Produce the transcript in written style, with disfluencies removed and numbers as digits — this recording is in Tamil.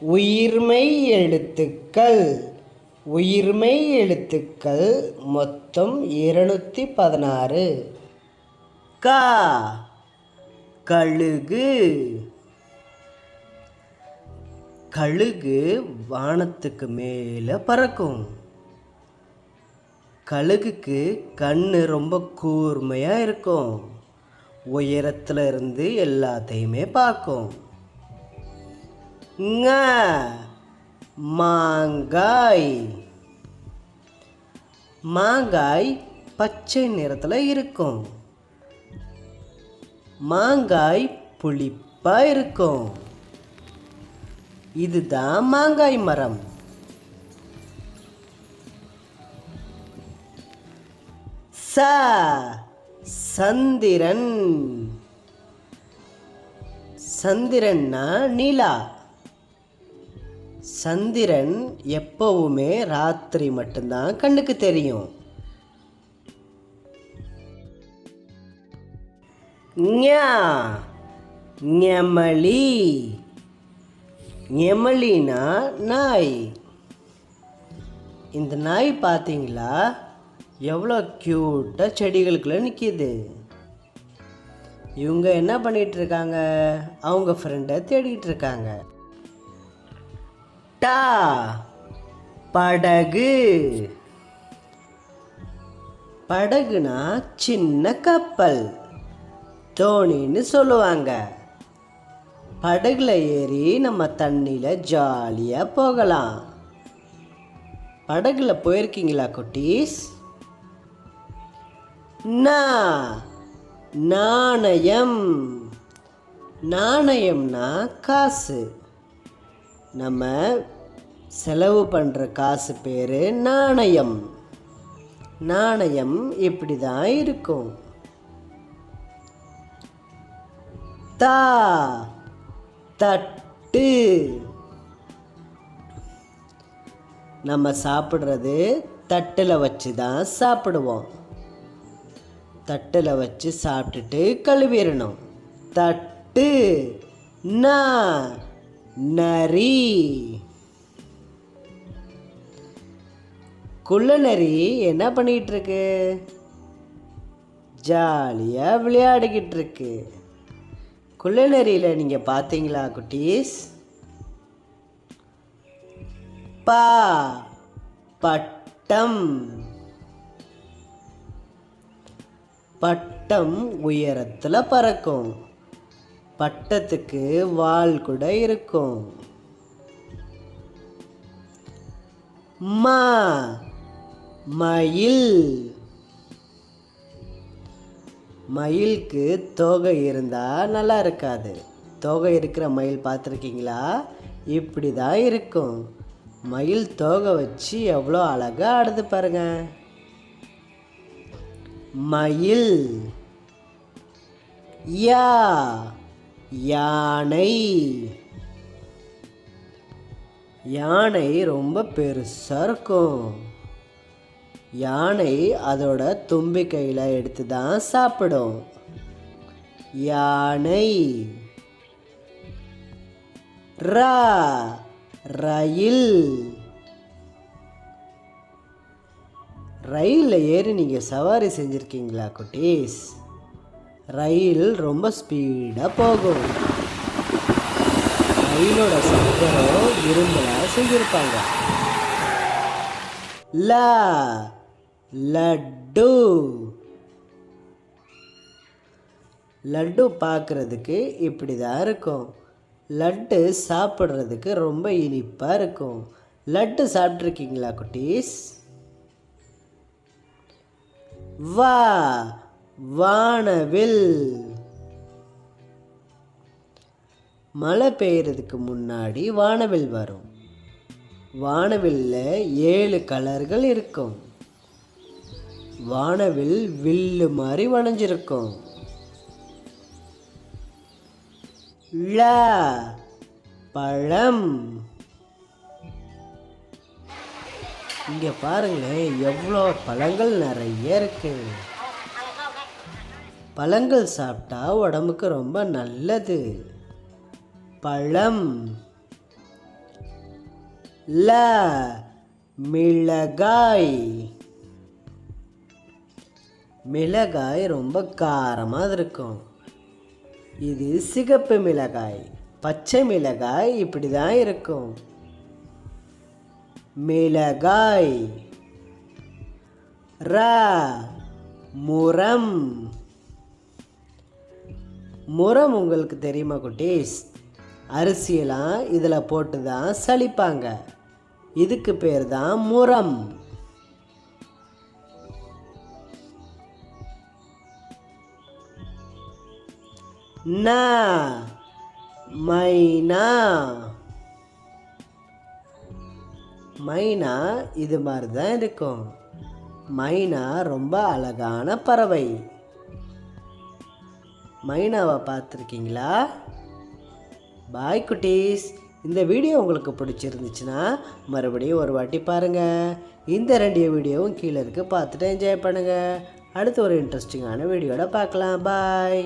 உயிர்மெய் எழுத்துக்கள். உயிர்மெய் எழுத்துக்கள் மொத்தம் 216. க கழுகு. கழுகு வானத்துக்கு மேலே பறக்கும். கழுகுக்கு கண்ணு ரொம்ப கூர்மையாக இருக்கும். உயரத்தில் இருந்து எல்லாத்தையுமே பார்க்கும். ங மாங்காய். மாங்காய் பச்சை நிறத்தில் இருக்கும். மாங்காய் புளிப்பாக இருக்கும். இதுதான் மாங்காய் மரம். ச சந்திரன். சந்திரன்னா நிலா. சந்திரன் எப்பவுமே ராத்திரி மட்டும்தான் கண்ணுக்கு தெரியும். ஞா நெமலி. நெமலினா நாய். இந்த நாய் பார்த்தீங்களா எவ்வளோ க்யூட்டாக செடிகளுக்குள்ள நிற்கிது. இவங்க என்ன பண்ணிகிட்டு இருக்காங்க? அவங்க ஃப்ரெண்டை தேடிட்டு இருக்காங்க. டா படகு. படகுனா சின்ன கப்பல், தோணின்னு சொல்லுவாங்க. படகுல ஏறி நம்ம தண்ணியில் ஜாலியாக போகலாம். படகுல போயிருக்கீங்களா குட்டீஸ்? நாணயம். நாணயம்னா காசு. நம்ம செலவு பண்ணுற காசு பேர் நாணயம். நாணயம் இப்படி தான் இருக்கும். தா தட்டு. நம்ம சாப்பிட்றது தட்டில் வச்சு தான் சாப்பிடுவோம். தட்டில் வச்சு சாப்பிட்டுட்டு கழுவிடணும். தட்டு. நரி. குள்ள நரி என்ன பண்ணிட்டு இருக்கு? ஜாலியாக விளையாடிக்கிட்டு இருக்கு. குள்ள நரியில் நீங்கள் பார்த்தீங்களா குட்டீஸ்? பா பட்டம். பட்டம் உயரத்தில் பறக்கும். பட்டத்துக்கு வால் கூட இருக்கும். மயில். மயிலுக்கு தோகை இருந்தால் நல்லா இருக்காது. தோகை இருக்கிற மயில் பார்த்துருக்கீங்களா? இப்படி தான் இருக்கும். மயில் தோகை வச்சு எவ்வளோ அழகாக ஆடுது பாருங்க. மயில். யானை. யானை ரொம்ப பெருசாக இருக்கும். யானை அதோட தும்பிக்கையில் எடுத்து தான் சாப்பிடும். யானை. ரயில். ரயிலில் ஏறி நீங்கள் சவாரி செஞ்சுருக்கீங்களா குட்டீஸ்? ரயில் ரொம்ப ஸ்பீடாக போகும். ரயிலோட சக்கரம் இரும்பலாக செஞ்சுருப்பாங்க. லட்டு. லட்டு பார்க்குறதுக்கு இப்படி தான் இருக்கும். லட்டு சாப்பிட்றதுக்கு ரொம்ப இனிப்பாக இருக்கும். லட்டு சாப்பிட்ருக்கீங்களா குட்டீஸ்? வானவில். மழை பெய்யறதுக்கு முன்னாடி வானவில் வரும். வானவில்ல 7 கலர்கள் இருக்கும். வானவில் வில்லு மாதிரி வளைஞ்சிருக்கும். பழம். இங்க பாருங்களேன், எவ்வளோ பழங்கள் நிறைய இருக்கு. பழங்கள் சாப்பிட்டா உடம்புக்கு ரொம்ப நல்லது. பழம். ல மிளகாய். மிளகாய் ரொம்ப காரமாக இருக்கும். இது சிகப்பு மிளகாய். பச்சை மிளகாய் இப்படி தான் இருக்கும். மிளகாய். ர முரம். முரம் உங்களுக்கு தெரியுமா குட்டீஸ்? அரிசியெல்லாம் இதில் போட்டு தான் சலிப்பாங்க. இதுக்கு பேர் தான் முரம். ந மைனா. மைனா இது மாதிரி தான் இருக்கும். மைனா ரொம்ப அழகான பறவை. மைனாவை பார்த்துருக்கீங்களா? பாய் குட்டீஸ். இந்த வீடியோ உங்களுக்கு பிடிச்சிருந்துச்சுன்னா மறுபடியும் ஒரு வாட்டி பாருங்கள். இந்த 2 வீடியோவும் கீழே இருக்குது, பார்த்துட்டு என்ஜாய் பண்ணுங்கள். அடுத்து ஒரு இன்ட்ரெஸ்டிங்கான வீடியோட பார்க்கலாம். பாய்.